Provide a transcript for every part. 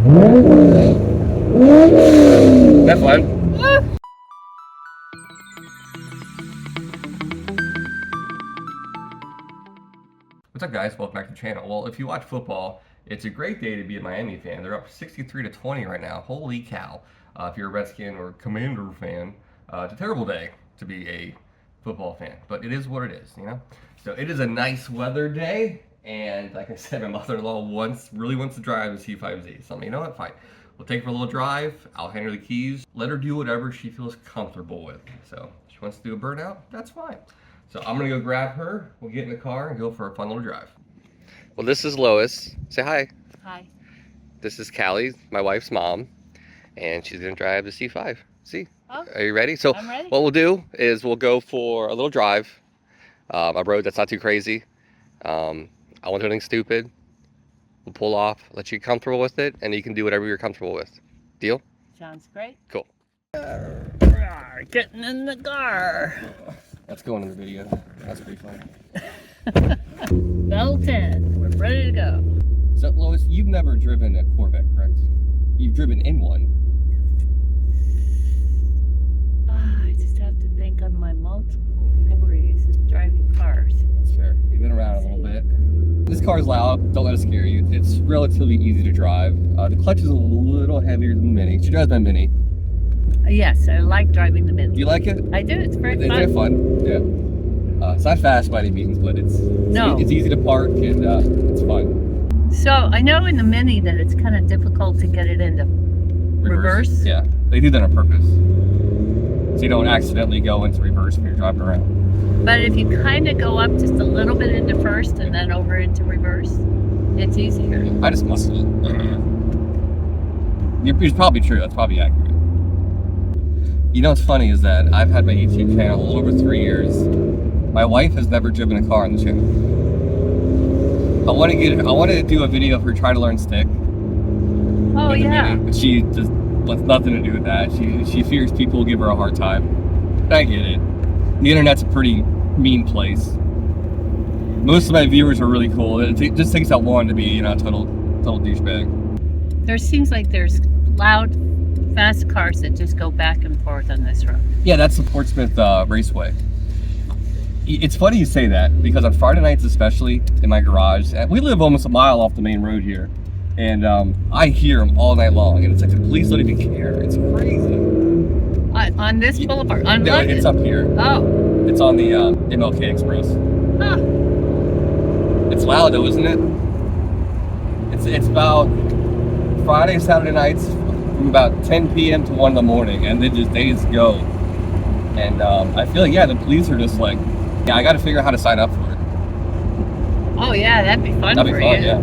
That's fun. What's up, guys? Welcome back to the channel. Well, if you watch football, it's a great day to be a Miami fan. They're up 63-20 right now. Holy cow. If you're a Redskin or Commander fan, it's a terrible day to be a football fan, but it is what it is, you know? So it is a nice weather day, and like I said, my mother-in-law really wants to drive the C5Z. So I'm like, you know what, fine. We'll take her for a little drive. I'll hand her the keys. Let her do whatever she feels comfortable with. So if she wants to do a burnout, that's fine. So I'm gonna go grab her, we'll get in the car and go for a fun little drive. Well, this is Lois. Say hi. Hi. This is Callie, my wife's mom, and she's gonna drive the C5. See? Oh, are you ready? So I'm ready. What we'll do is we'll go for a little drive, a road that's not too crazy. I won't do anything stupid. We'll pull off, let you get comfortable with it, and you can do whatever you're comfortable with. Deal? Sounds great. Cool. Getting in the car. That's going in the video. That's pretty fun. Bell 10. We're ready to go. So, Lois, you've never driven a Corvette, correct? You've driven in one. I just have to think on my multiple memories of driving cars. That's fair. You've been around a little bit. This car's loud. Don't let it scare you. It's relatively easy to drive. The clutch is a little heavier than the Mini. She drives my Mini. Yes, I like driving the Mini. Do you like it? I do. It's very fun. It's very fun. Yeah. It's not fast by any means, but it's easy to park and it's fun. So I know in the Mini that it's kind of difficult to get it into reverse. Yeah, they do that on purpose, so you don't accidentally go into reverse when you're driving around. But if you kind of go up just a little bit into first and then over into reverse, it's easier. I just muscle it. It's probably true. That's probably accurate. You know what's funny is that I've had my YouTube channel a little over 3 years. My wife has never driven a car on the channel. I want to do a video of her trying to learn stick. Oh yeah. But she just wants nothing to do with that. She fears people will give her a hard time. I get it. The internet's a pretty mean place. Most of my viewers are really cool. It just takes that one to be, you know, a total douchebag. There seems like there's loud, fast cars that just go back and forth on this road. Yeah, that's the Portsmouth Raceway. It's funny you say that, because on Friday nights especially, in my garage, we live almost a mile off the main road here, and I hear them all night long, and it's like the police don't even care. It's crazy. On this boulevard? On No, London? it's up here. Oh. It's on the MLK Express. Huh. It's loud though, isn't it? It's about Friday, Saturday nights, from about 10 p.m. to 1 in the morning, and they just go. And I feel like, yeah, the police are just like, yeah, I got to figure out how to sign up for it. Oh yeah, that'd be fun That'd be for fun, you. yeah.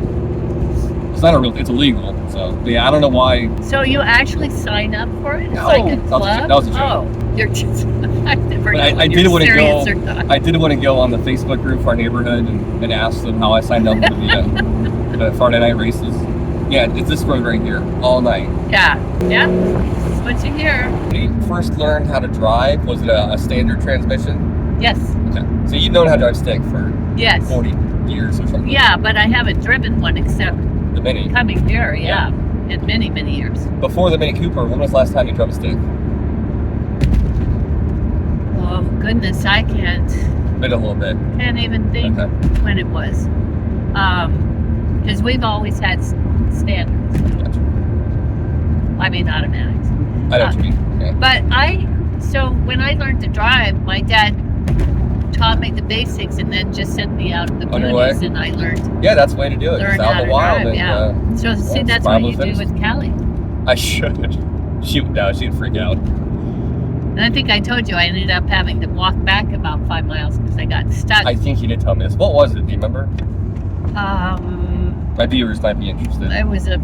It's not it's illegal, so yeah, I don't know why. So you actually sign up for it? It's No, like a club? that was a joke. Oh, you're just, I never know I if did you're want to serious go. or not. I did want to go on the Facebook group for our neighborhood and ask them how I signed up for the Friday night races. Yeah, it's this road right here, all night. Yeah, that's what you hear. When you first learned how to drive, was it a standard transmission? Yes, Okay. So you've known how to drive stick for yes. 40 years or something? Yeah, but I haven't driven one except The Mini. coming here, yeah. In many, many years. Before the Mini Cooper, when was the last time you drove a stick? Oh, goodness, I can't Been a little bit. even think Okay. when it was. Because we've always had standards. Gotcha. I mean, automatics. I know what you mean. Yeah. But so when I learned to drive, my dad taught me the basics and then just sent me out in the On your way? boonies and I learned Yeah, that's the way to do it. learn Just how out to in the wild. drive. And, Yeah. So see, it's that's what survival you do finish. with Callie. I should. She'd freak out. And I think I told you I ended up having to walk back about 5 miles because I got stuck. I think you did tell me this. What was it? Do you remember? My viewers might be interested. It was a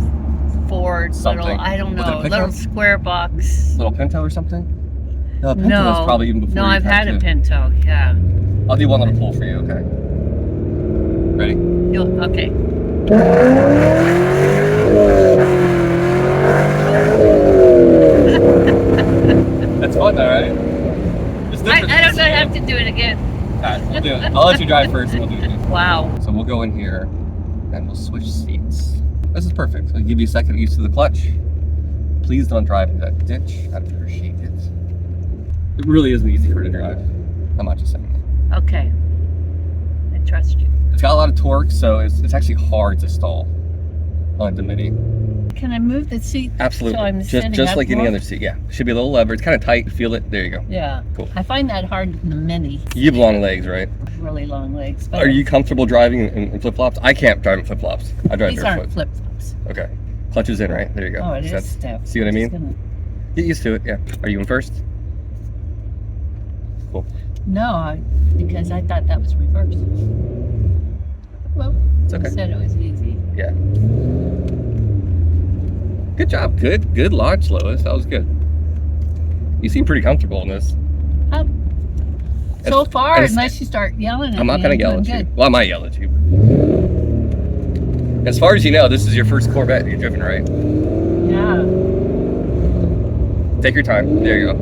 Ford Something. little, I don't Was it a know, pickup? little square box. Little Pinto or something? No, a Pinto No, was probably even before no, your I've time, had a too. Pinto, yeah. I'll do one little pull for you, okay? Ready? Okay. That's fun though, right? It's different. I don't know, I have to do it again. Alright, we'll do it. I'll let you drive first and we'll do it again. Wow. So we'll go in here and we'll switch seats. This is perfect. I'll give you a second to get used to the clutch. Please don't drive into that ditch. I'd appreciate it. It really is an easy car to drive. I'm not just saying that. Okay. I trust you. It's got a lot of torque, so it's actually hard to stall on the Mini. Can I move the seat? Absolutely. So I'm sitting Just up like any more? other seat. Yeah. Should be a little lever. It's kind of tight. Feel it. There you go. Yeah. Cool. I find that hard in the Mini. You have long legs, right? Really long legs. But Are you comfortable driving in flip-flops? I can't drive in flip-flops. I drive these barefoot. aren't flip-flops. Okay. Clutch is in, right? There you go. Oh, it is That's- stiff. See what I mean? Just gonna- Get used to it, yeah. Are you in first? Cool. No, because I thought that was reverse. Well, It's okay. you said it was easy. Yeah. Good job. Good launch, Lois. That was good. You seem pretty comfortable in this. So far, and it's- unless you start yelling at me, I'm not going to yell doing at you. good. Well, I might yell at you. As far as you know, this is your first Corvette you've driven, right? Yeah. Take your time. There you go.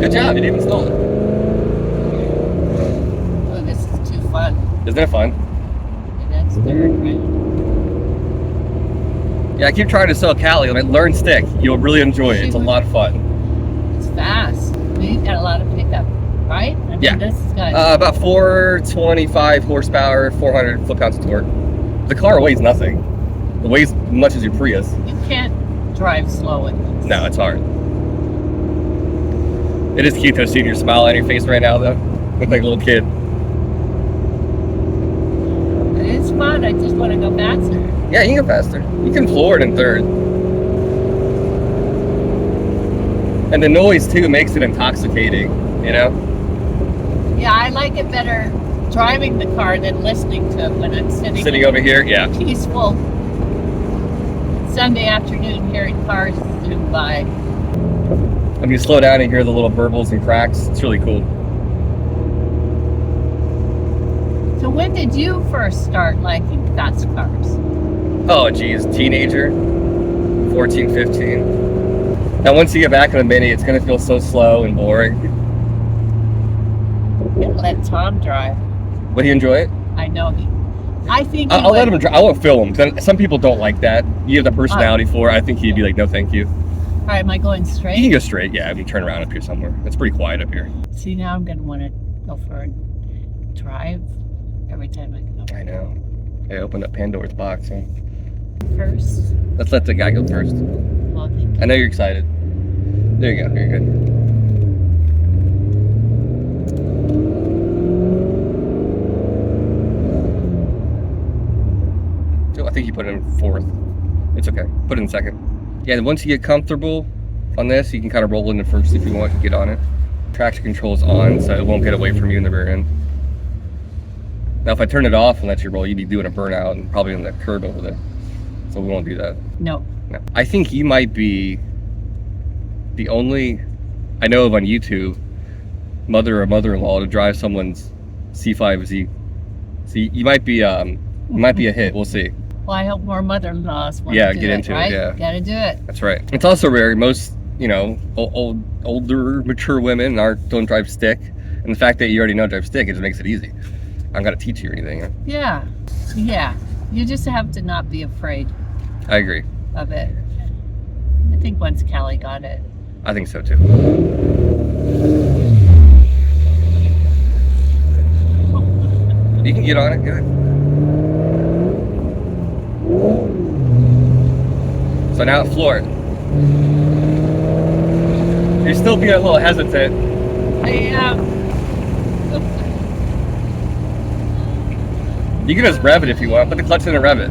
Good job. You didn't even stall it. Oh, this is too fun. Isn't it fun? And that's third round. Yeah, I keep trying to sell Callie. Like, learn stick. You'll really enjoy it. It's a lot of fun. It's fast. You've got a lot of pickup, right? I mean, Yeah. This has got About 425 horsepower, 400 foot-pounds of torque. The car weighs nothing. It weighs as much as your Prius. you can't drive slow in this. No, it's hard. It is cute though, seeing your smile on your face right now, though. Look like a little kid. It's fun. I just want to go faster. Yeah, you can go faster. You can floor it in third. And the noise too makes it intoxicating, you know? Yeah, I like it better driving the car than listening to it when I'm sitting Sitting in over here, yeah. peaceful Sunday afternoon hearing cars zoom by. When you slow down and hear the little burbles and cracks, it's really cool. So when did you first start liking fast cars? Oh, geez, teenager, 14, 15. Now, once you get back in the Mini, it's gonna feel so slow and boring. And let Tom drive. Would he enjoy it? I know he. I think he I'll let would. him drive. I won't film him. 'Cause some people don't like that. You have the personality for it. I think he'd be like, no, thank you. All right, am I going You can straight? go straight. Yeah, if you turn around up here somewhere. It's pretty quiet up here. See, now I'm gonna want to go for a drive every time I go. I know. I opened up Pandora's box. So First, let's let the guy go first. well, thank I you. know you're excited. There you go. You're good. Oh, I think you put it in fourth. It's okay. Put it in second. Yeah, once you get comfortable on this, you can kind of roll into first if you want to get on it. Traction control is on, so it won't get away from you in the rear end. Now, if I turn it off and let you roll, you'd be doing a burnout and probably in that curb over there. So we won't do that. No. No. I think you might be the only I know of on YouTube mother or mother-in-law to drive someone's C5Z. So you might be a hit. We'll see. Well, I hope more mother-in-laws want Yeah, to do get it, into it, right? yeah. Gotta do it. That's right. It's also rare. Most older mature women don't drive stick, and the fact that you already know how to drive stick, it just makes it easy. I don't got to teach you or anything. Yeah. Yeah. You just have to not be afraid I agree. of it. I think once Callie got it. I think so too. You can get on it, good. So now floor it. You're still being a little hesitant. I am. You can just rev it if you want. Put the clutch in and rev it.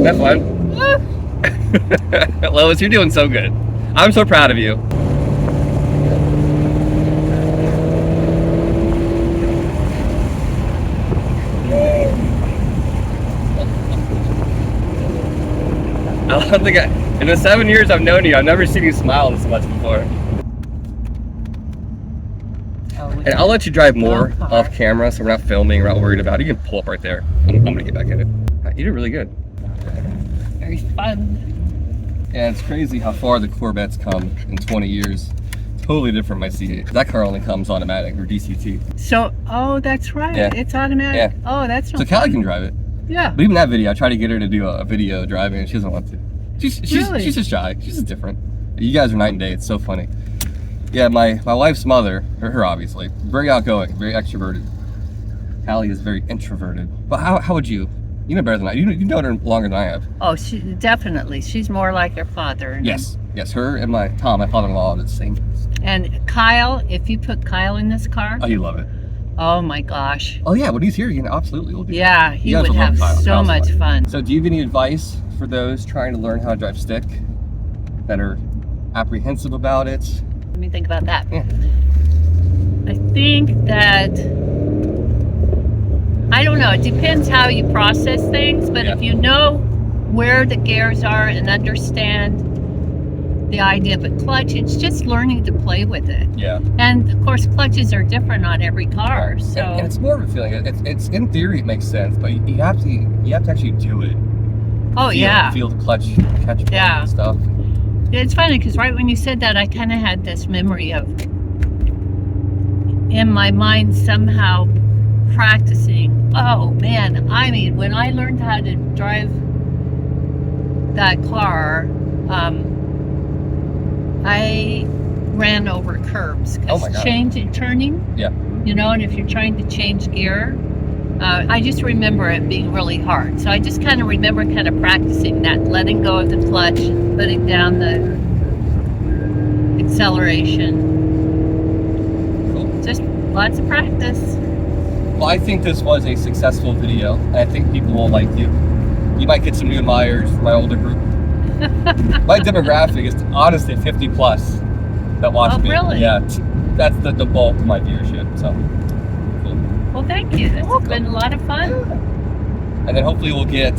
That's fun. Lois, you're doing so good. I'm so proud of you. I don't think in the 7 years I've known you, I've never seen you smile this much before. And I'll let you drive more off camera, so we're not filming, we're not worried about it. You can pull up right there. I'm gonna get back in it. You did really good. Very fun. Yeah, it's crazy how far the Corvette's come in 20 years. Totally different, my C8. That car only comes automatic or DCT. So, oh, that's right. Yeah. It's automatic. Yeah. Oh, that's So Callie can drive it. Yeah. But even that video, I tried to get her to do a video driving, and she doesn't want to. She's Really? she's just shy. She's just different. You guys are night and day. It's so funny. Yeah, my wife's mother, her obviously, very outgoing, very extroverted. Callie is very introverted. But how would you? You know better than I. You know her longer than I have. Oh, she definitely. She's more like her father. And Yes. Her and my father-in-law, are the same. And Kyle, if you put Kyle in this car, Oh, you love it. oh my gosh. Oh yeah, when he's here, you can absolutely will do. Yeah, he You guys would will love have Kyle. so Kyle's much fun. So do you have any advice for those trying to learn how to drive stick that are apprehensive about it? Let me think about that. Yeah. I think that, I don't know, it depends how you process things, but Yeah. if you know where the gears are and understand the idea of a clutch, it's just learning to play with it. Yeah. And of course, clutches are different on every car. So And it's more of a feeling. It's in theory it makes sense, but you have to actually do it. oh yeah, Feel the clutch, catch point Yeah. and stuff. it's funny because right when you said that, I kind of had this memory of, in my mind, somehow practicing. Oh man, I mean, when I learned how to drive that car, I ran over curbs Oh my because God. turning, Yeah. you know, and if you're trying to change gear, I just remember it being really hard. So I just kind of remember kind of practicing that, letting go of the clutch, putting down the acceleration. Cool. Just lots of practice. Well, I think this was a successful video. I think people will like you. You might get some new admirers from my older group. My demographic is honestly 50 plus that watch Oh, me. really? Yeah, that's the bulk of my viewership. So cool. Well, thank you. This has been a lot of fun. And then hopefully we'll get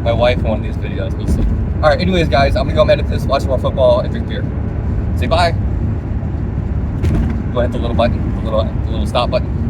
my wife in one of these videos. We'll see. All right. Anyways, guys, I'm gonna go edit this, watch some more football, and drink beer. Say bye. Go hit the little button, the little stop button.